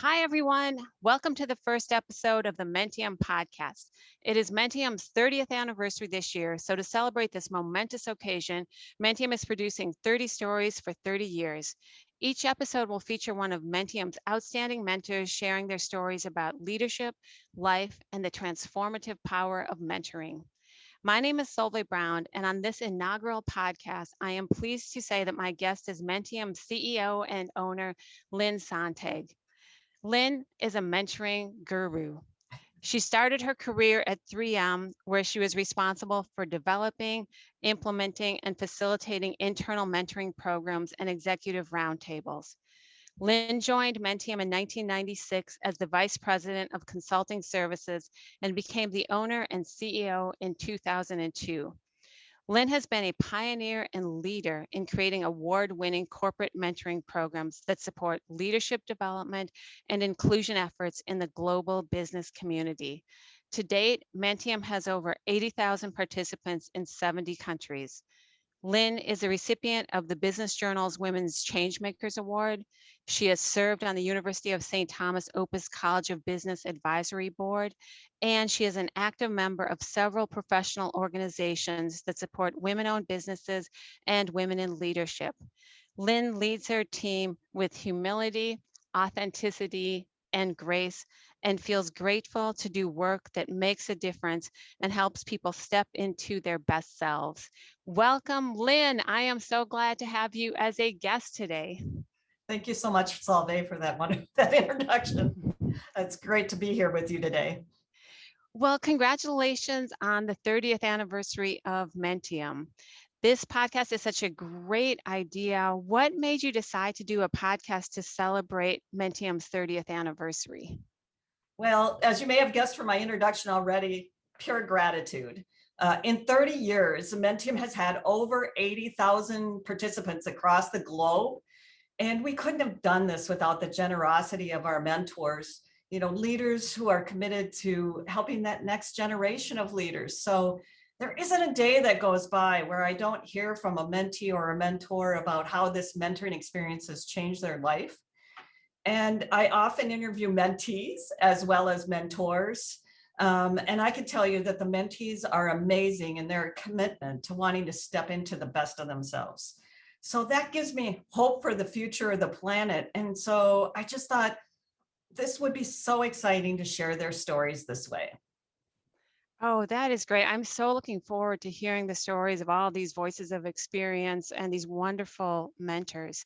Hi, everyone. Welcome to the first episode of the Menttium podcast. It is Menttium's 30th anniversary this year, so to celebrate this momentous occasion, Menttium is producing 30 stories for 30 years. Each episode will feature one of Menttium's outstanding mentors sharing their stories about leadership, life, and the transformative power of mentoring. My name is Solveig Brown, and on this inaugural podcast, I am pleased to say that my guest is Menttium CEO and owner, Lynn Sontag. Lynn is a mentoring guru. She started her career at 3M, where she was responsible for developing, implementing, and facilitating internal mentoring programs and executive roundtables. Lynn joined Menttium in 1996 as the Vice President of Consulting Services and became the owner and CEO in 2002. Lynn has been a pioneer and leader in creating award-winning corporate mentoring programs that support leadership development and inclusion efforts in the global business community. To date, Menttium has over 80,000 participants in 70 countries. Lynn is a recipient of the Business Journal's Women's Changemakers Award. She has served on the University of St. Thomas Opus College of Business Advisory Board, and she is an active member of several professional organizations that support women-owned businesses and women in leadership. Lynn leads her team with humility, authenticity, and grace, and feels grateful to do work that makes a difference and helps people step into their best selves. Welcome, Lynn. I am so glad to have you as a guest today. Thank you so much, Salve, for that introduction. It's great to be here with you today. Well, congratulations on the 30th anniversary of Menttium. This podcast is such a great idea. What made you decide to do a podcast to celebrate Menttium's 30th anniversary? Well, as you may have guessed from my introduction already, pure gratitude. In 30 years, Menttium has had over 80,000 participants across the globe. And we couldn't have done this without the generosity of our mentors, leaders who are committed to helping that next generation of leaders. So there isn't a day that goes by where I don't hear from a mentee or a mentor about how this mentoring experience has changed their life. And I often interview mentees as well as mentors. And I can tell you that the mentees are amazing in their commitment to wanting to step into the best of themselves. So that gives me hope for the future of the planet. And so I just thought this would be so exciting to share their stories this way. Oh, that is great. I'm so looking forward to hearing the stories of all these voices of experience and these wonderful mentors.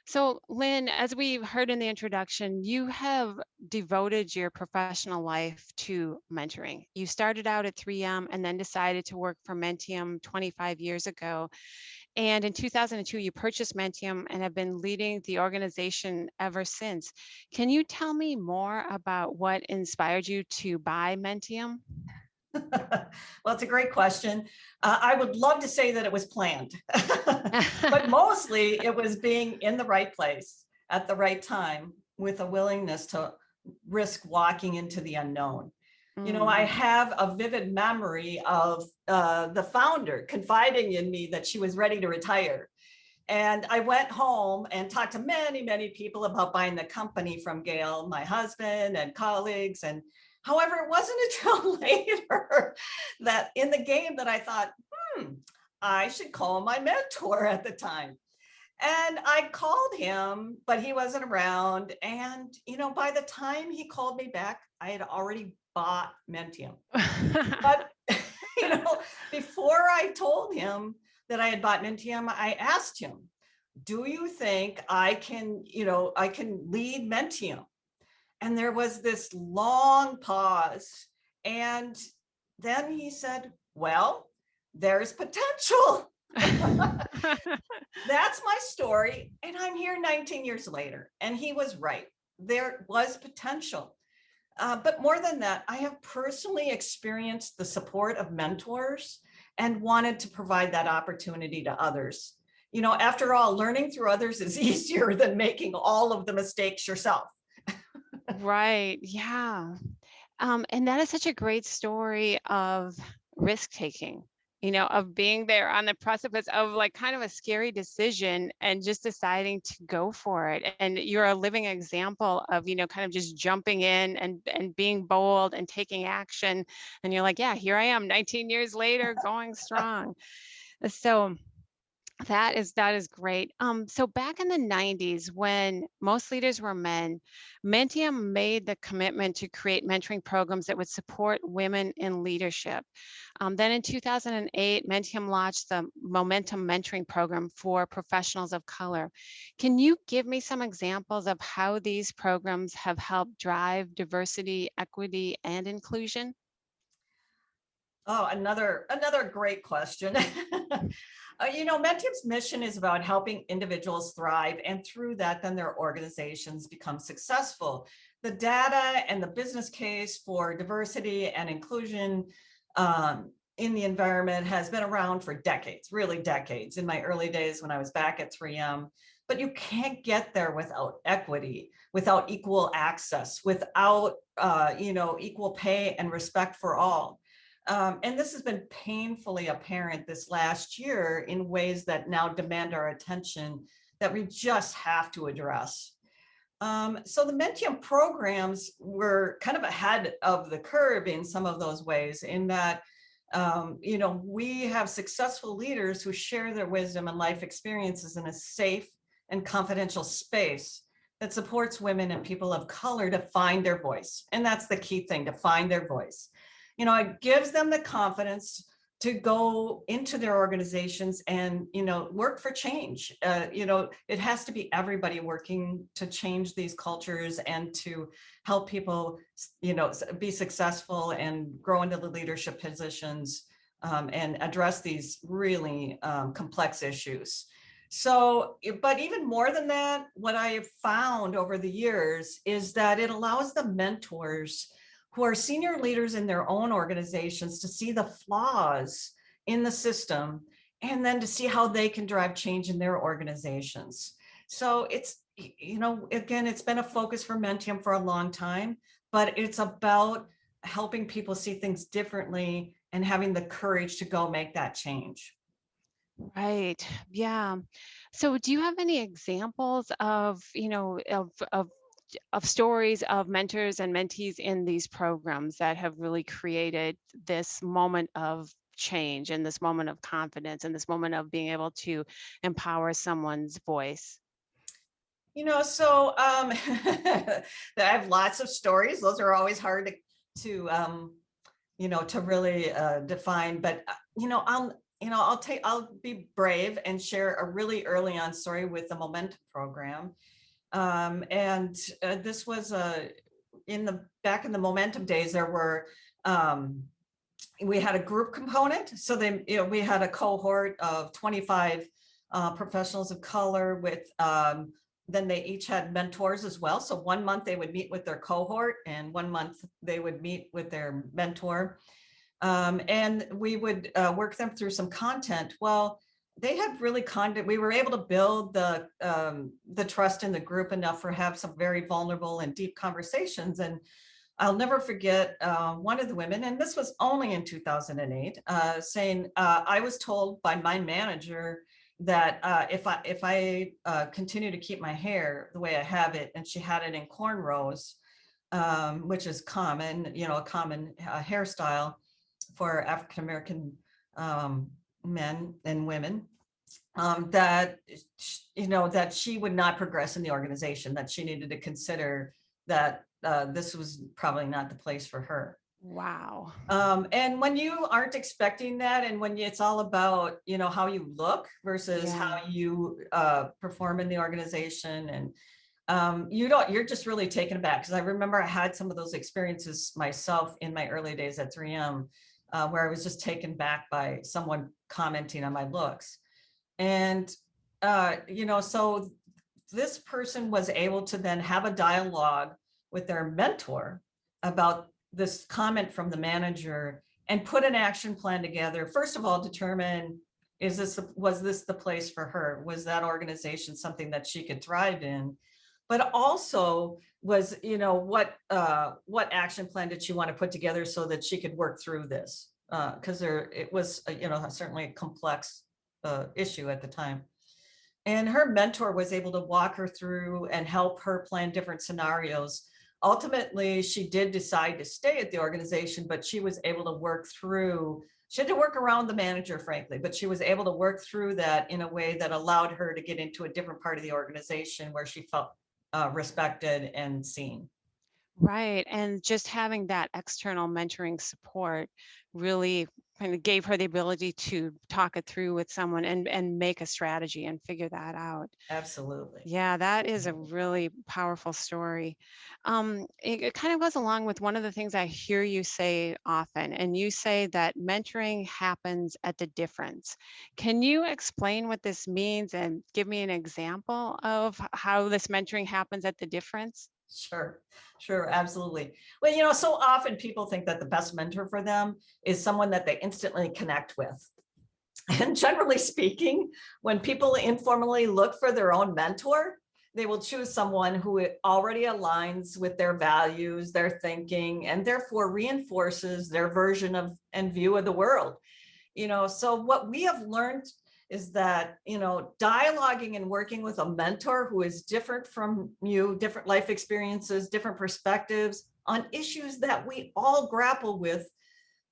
So, Lynn, as we heard in the introduction, you have devoted your professional life to mentoring. You started out at 3M and then decided to work for Menttium 25 years ago. And in 2002, you purchased Menttium and have been leading the organization ever since. Can you tell me more about what inspired you to buy Menttium? Well, it's a great question. I would love to say that it was planned, but mostly it was being in the right place at the right time with a willingness to risk walking into the unknown. I have a vivid memory of the founder confiding in me that she was ready to retire. And I went home and talked to many, many people about buying the company from Gail, my husband and colleagues. And however, it wasn't until later that in the game that I thought, I should call my mentor at the time. And I called him, but he wasn't around. And, by the time he called me back, I had already bought Menttium. But, before I told him that I had bought Menttium, I asked him, do you think I can lead Menttium? And there was this long pause. And then he said, well, there's potential. That's my story. And I'm here 19 years later. And he was right. There was potential. But more than that, I have personally experienced the support of mentors and wanted to provide that opportunity to others. After all, learning through others is easier than making all of the mistakes yourself. Right. Yeah. And that is such a great story of risk taking. of being there on the precipice of like kind of a scary decision and just deciding to go for it. And you're a living example of, kind of just jumping in and being bold and taking action. And you're like, yeah, here I am 19 years later going strong. So that is great. So back in the 90s, when most leaders were men, Menttium made the commitment to create mentoring programs that would support women in leadership. Then in 2008, Menttium launched the Momentum Mentoring Program for professionals of color. Can you give me some examples of how these programs have helped drive diversity, equity, and inclusion? Oh, another great question. Mentium's mission is about helping individuals thrive, and through that, then their organizations become successful. The data and the business case for diversity and inclusion in the environment has been around for decades, really decades. In my early days when I was back at 3M, but you can't get there without equity, without equal access, without equal pay and respect for all. And this has been painfully apparent this last year in ways that now demand our attention that we just have to address. So the Menttium programs were kind of ahead of the curve in some of those ways, in that we have successful leaders who share their wisdom and life experiences in a safe and confidential space that supports women and people of color to find their voice. And that's the key thing, to find their voice. It gives them the confidence to go into their organizations and, work for change. It has to be everybody working to change these cultures and to help people, be successful and grow into the leadership positions and address these really complex issues. So, but even more than that, what I have found over the years is that it allows the mentors who are senior leaders in their own organizations to see the flaws in the system and then to see how they can drive change in their organizations. So it's, again, it's been a focus for Menttium for a long time, but it's about helping people see things differently and having the courage to go make that change. Right. Yeah. So do you have any examples of, of stories of mentors and mentees in these programs that have really created this moment of change and this moment of confidence and this moment of being able to empower someone's voice? So I have lots of stories. Those are always hard to really define. But I'll be brave and share a really early on story with the Momentum program. And this was back in the Momentum days. There were we had a group component. So we had a cohort of 25 professionals of color with then they each had mentors as well. So 1 month they would meet with their cohort and 1 month they would meet with their mentor. And we would work them through some content. Well, they had really we were able to build the trust in the group enough for have some very vulnerable and deep conversations. And I'll never forget one of the women, and this was only in 2008, saying, I was told by my manager that if I continue to keep my hair the way I have it, and she had it in cornrows, which is common, a common hairstyle for African American men and women, that that she would not progress in the organization, that she needed to consider that this was probably not the place for her. Wow. And when you aren't expecting that, and when it's all about, how you look versus Yeah. how you perform in the organization, and you're just really taken aback. Because I remember I had some of those experiences myself in my early days at 3M, where I was just taken back by someone commenting on my looks. And, so this person was able to then have a dialogue with their mentor about this comment from the manager and put an action plan together. First of all, determine, was this the place for her? Was that organization something that she could thrive in? But also was, what action plan did she want to put together so that she could work through this? because it was, certainly a complex issue at the time. And her mentor was able to walk her through and help her plan different scenarios. Ultimately, she did decide to stay at the organization, but she was able to work through, she had to work around the manager, frankly, but she was able to work through that in a way that allowed her to get into a different part of the organization where she felt respected and seen. Right. And just having that external mentoring support really kind of gave her the ability to talk it through with someone and make a strategy and figure that out. Absolutely. Yeah, that is a really powerful story. It kind of goes along with one of the things I hear you say often, and you say that mentoring happens at the difference. Can you explain what this means and give me an example of how this mentoring happens at the difference? Sure, sure, absolutely. Well, so often people think that the best mentor for them is someone that they instantly connect with. And generally speaking, when people informally look for their own mentor, they will choose someone who already aligns with their values, their thinking, and therefore reinforces their version of and view of the world. So what we have learned is that, dialoguing and working with a mentor who is different from you, different life experiences, different perspectives on issues that we all grapple with,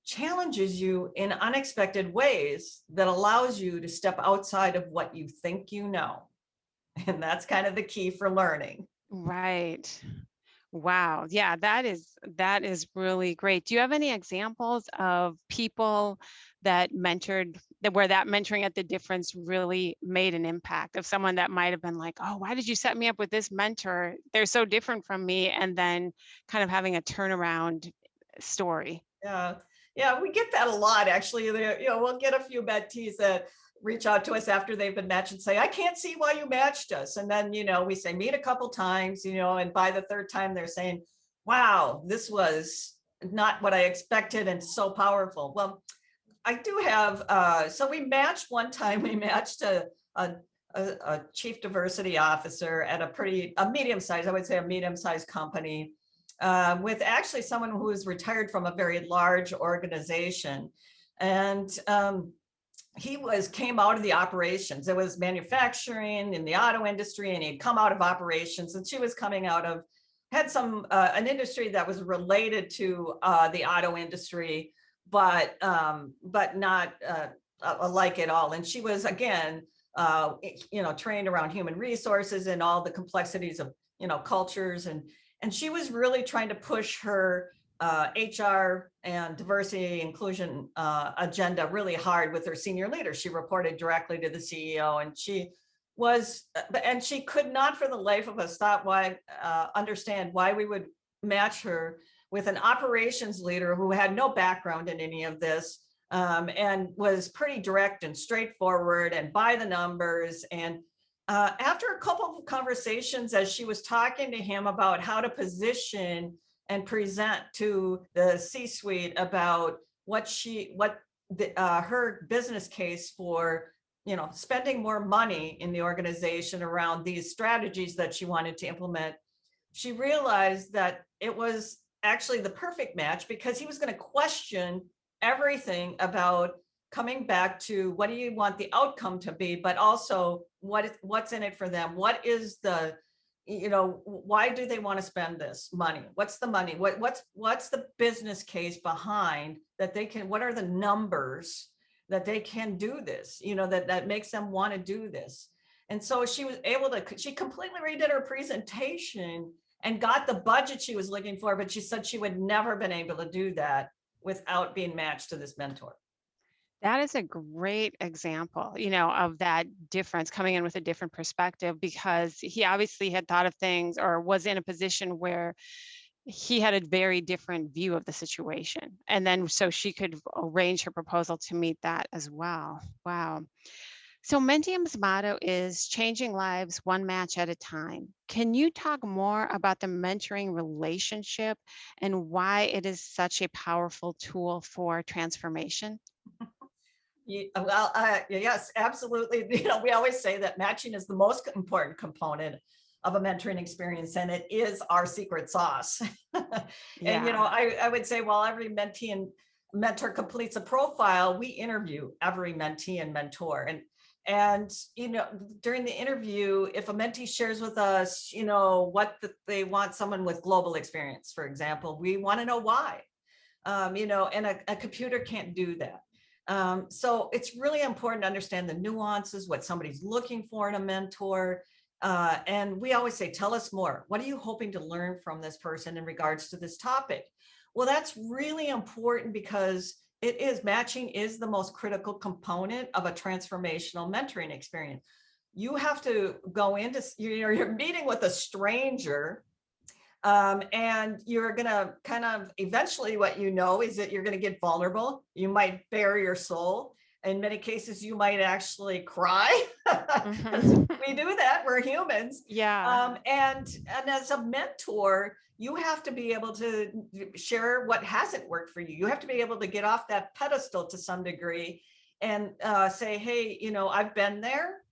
challenges you in unexpected ways that allows you to step outside of what you think you know. And that's kind of the key for learning. Right. Wow. Yeah, that is really great. Do you have any examples of people that mentored that where that mentoring at the difference really made an impact of someone that might have been like, "Oh, why did you set me up with this mentor? They're so different from me." And then kind of having a turnaround story. Yeah. Yeah, we get that a lot actually. We'll get a few mentees that reach out to us after they've been matched and say, I can't see why you matched us. And then, we say meet a couple times, and by the third time they're saying, wow, this was not what I expected and so powerful. Well, I do have, so we matched one time, we matched a, a chief diversity officer at a medium sized, I would say a medium sized company, with actually someone who was retired from a very large organization. And he came out of the operations. It was manufacturing in the auto industry, and he'd come out of operations, and she was coming out of, had some, an industry that was related to the auto industry, but not alike at all. And she was, again, trained around human resources and all the complexities of, cultures. And she was really trying to push her HR and diversity inclusion agenda really hard with her senior leaders. She reported directly to the CEO, and she could not for the life of us understand why we would match her with an operations leader who had no background in any of this, and was pretty direct and straightforward and by the numbers. And after a couple of conversations, as she was talking to him about how to position and present to the C-suite about her business case for, spending more money in the organization around these strategies that she wanted to implement, she realized that it was actually the perfect match because he was going to question everything about coming back to what do you want the outcome to be, but also what's in it for them. What is the, why do they want to spend this money? What's the money? What's the business case behind that they can, what are the numbers that they can do this, that makes them want to do this? And so she completely redid her presentation and got the budget she was looking for, but she said she would never been able to do that without being matched to this mentor. That is a great example, of that difference coming in with a different perspective because he obviously had thought of things or was in a position where he had a very different view of the situation. And then so she could arrange her proposal to meet that as well. Wow. So Mentium's motto is changing lives one match at a time. Can you talk more about the mentoring relationship and why it is such a powerful tool for transformation? Well, yes, absolutely. We always say that matching is the most important component of a mentoring experience, and it is our secret sauce. And Yeah. I would say, while every mentee mentor completes a profile, we interview every mentee and mentor. And during the interview, if a mentee shares with us, they want someone with global experience, for example, we want to know why. And a computer can't do that. So it's really important to understand the nuances, what somebody's looking for in a mentor. And we always say, tell us more. What are you hoping to learn from this person in regards to this topic? Well, that's really important because matching is the most critical component of a transformational mentoring experience. You have to go into, you're meeting with a stranger, and you're going to kind of eventually what is that you're going to get vulnerable. You might bare your soul. In many cases, you might actually cry because we do that. We're humans. Yeah. And as a mentor, you have to be able to share what hasn't worked for you. You have to be able to get off that pedestal to some degree and say, hey, I've been there.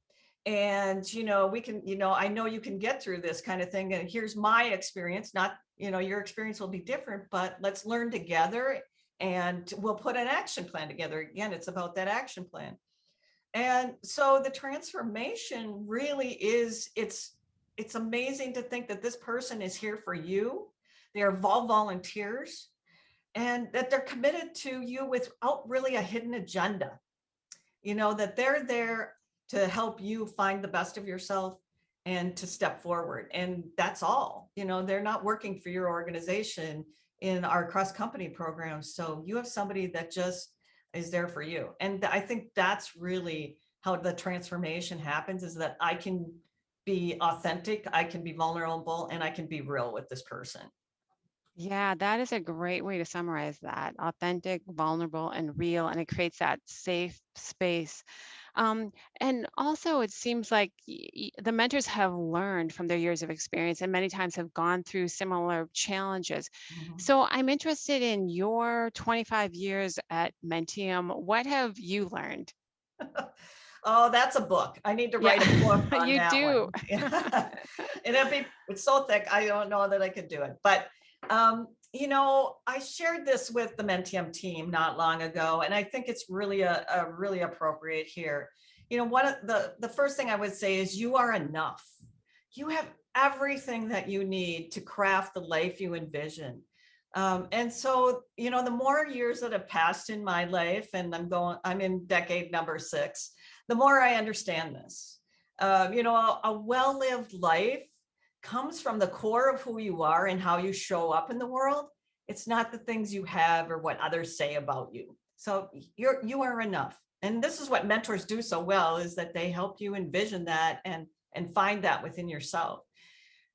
And, we can, I know you can get through this kind of thing. And here's my experience. Not, your experience will be different, but let's learn together and we'll put an action plan together. Again, it's about that action plan. And so the transformation really is, it's amazing to think that this person is here for you. They are all volunteers and that they're committed to you without really a hidden agenda. That they're there to help you find the best of yourself and to step forward. And that's all. They're not working for your organization in our cross-company programs. So you have somebody that just is there for you. And I think that's really how the transformation happens, is that I can be authentic, I can be vulnerable, and I can be real with this person. Yeah, that is a great way to summarize that. Authentic, vulnerable, and real, and it creates that safe space. And also, it seems like the mentors have learned from their years of experience and many times have gone through similar challenges. Mhm. So I'm interested in your 25 years at Menttium. What have you learned? Oh, that's a book. I need to Yeah, write a book on you that do. one. And it's so thick, I don't know that I could do it. But I shared this with the Menttium team not long ago, and I think it's really a really appropriate here. One of the first thing I would say is you are enough. You have everything that you need to craft the life you envision. And so, the more years that have passed in my life, and I'm in decade number 6, the more I understand this. A well-lived life comes from the core of who you are and how you show up in the world. It's not the things you have or what others say about you. So you are enough. And this is what mentors do so well, is that they help you envision that and find that within yourself.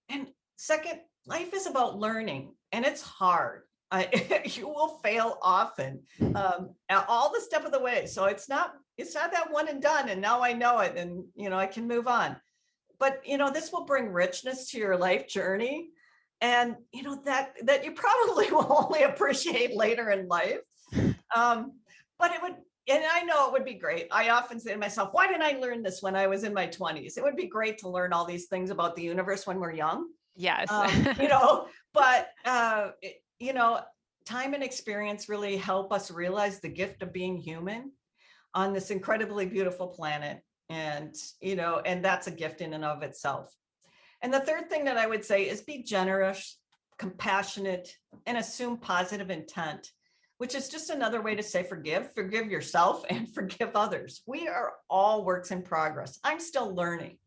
And second, life is about learning, and it's hard. You will fail often, all the step of the way. So it's not that one and done. And now I know it, and I can move on. But this will bring richness to your life journey, and that you probably will only appreciate later in life. But it would. And I know it would be great. I often say to myself, why didn't I learn this when I was in my 20s? It would be great to learn all these things about the universe when we're young. Yes. But time and experience really help us realize the gift of being human on this incredibly beautiful planet. And that's a gift in and of itself. And the third thing that I would say is be generous, compassionate, and assume positive intent, which is just another way to say forgive yourself and forgive others. We are all works in progress. I'm still learning.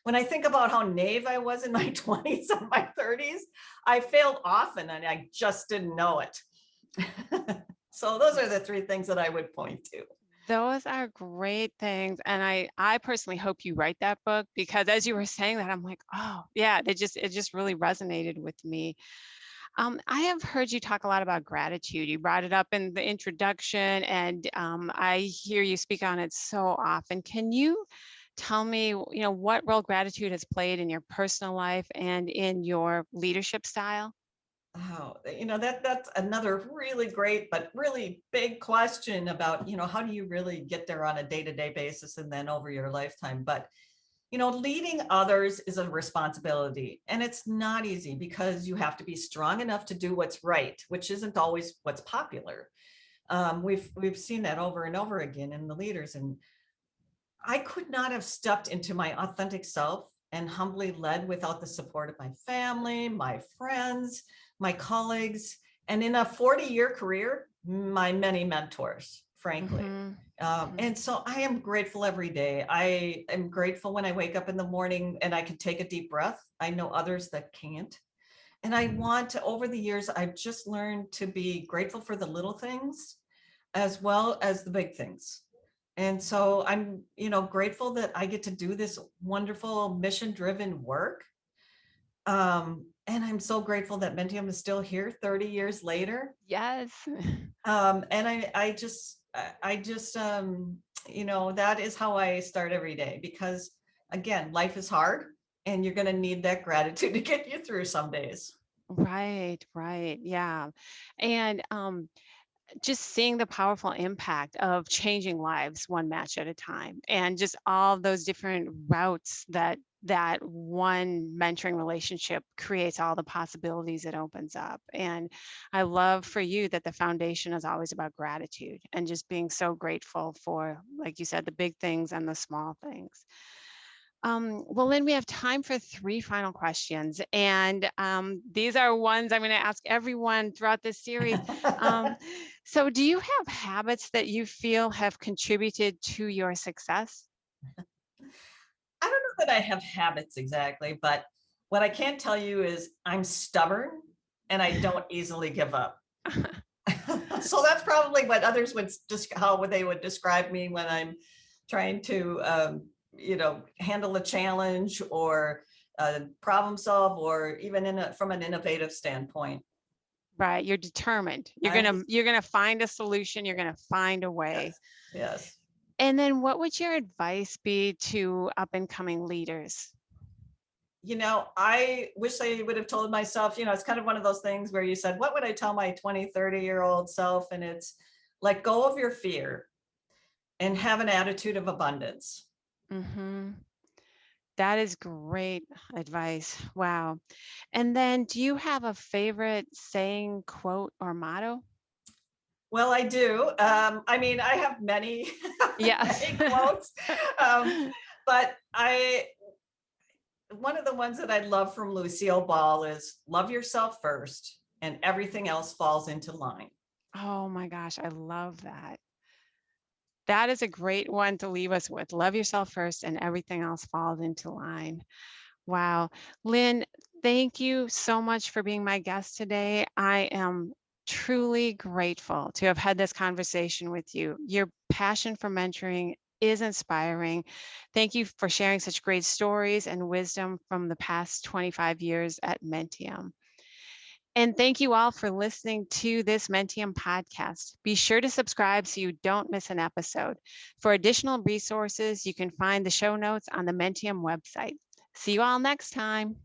When I think about how naive I was in my 20s and my 30s, I failed often and I just didn't know it. So those are the 3 things that I would point to. Those are great things. And I personally hope you write that book, because as you were saying that, I'm like, oh yeah, it just really resonated with me. I have heard you talk a lot about gratitude. You brought it up in the introduction, and I hear you speak on it so often. Can you tell me, what role gratitude has played in your personal life and in your leadership style? Oh, that's another really great, but really big question about, how do you really get there on a day-to-day basis and then over your lifetime? But, leading others is a responsibility, and it's not easy because you have to be strong enough to do what's right, which isn't always what's popular. We've seen that over and over again in the leaders, and I could not have stepped into my authentic self and humbly led without the support of my family, my friends, my colleagues, and in a 40-year career, my many mentors, frankly. And so I am grateful every day. I am grateful when I wake up in the morning and I can take a deep breath. I know others that can't. And I want to, over the years, I've just learned to be grateful for the little things as well as the big things. And so I'm, grateful that I get to do this wonderful mission-driven work. And I'm so grateful that Menttium is still here 30 years later. Yes. And that is how I start every day, because again, life is hard and you're going to need that gratitude to get you through some days. Right, right. Yeah. And just seeing the powerful impact of changing lives one match at a time, and just all those different routes that one mentoring relationship creates, all the possibilities it opens up. And I love for you that the foundation is always about gratitude and just being so grateful for, like you said, the big things and the small things. Well, Lynn, we have time for three final questions, and these are ones I'm going to ask everyone throughout this series. So, do you have habits that you feel have contributed to your success? I don't know that I have habits exactly, but what I can tell you is I'm stubborn and I don't easily give up. So that's probably what others would just how they would describe me when I'm trying to, handle a challenge or problem solve, or even from an innovative standpoint. Right, you're determined. I'm You're gonna find a solution. You're gonna find a way. Yes, yes. And then, what would your advice be to up and coming leaders? I wish I would have told myself, it's kind of one of those things where you said, what would I tell my 20, 30-year-old self? And it's let go of your fear and have an attitude of abundance. Hmm. That is great advice. Wow. And then, do you have a favorite saying, quote, or motto? Well, I do. I have many, Yes. many quotes, but one of the ones that I love from Lucille Ball is love yourself first and everything else falls into line. Oh my gosh, I love that. That is a great one to leave us with. Love yourself first, and everything else falls into line. Wow. Lynn, thank you so much for being my guest today. I am truly grateful to have had this conversation with you. Your passion for mentoring is inspiring. Thank you for sharing such great stories and wisdom from the past 25 years at Menttium. And thank you all for listening to this Menttium podcast. Be sure to subscribe so you don't miss an episode. For additional resources, you can find the show notes on the Menttium website. See you all next time.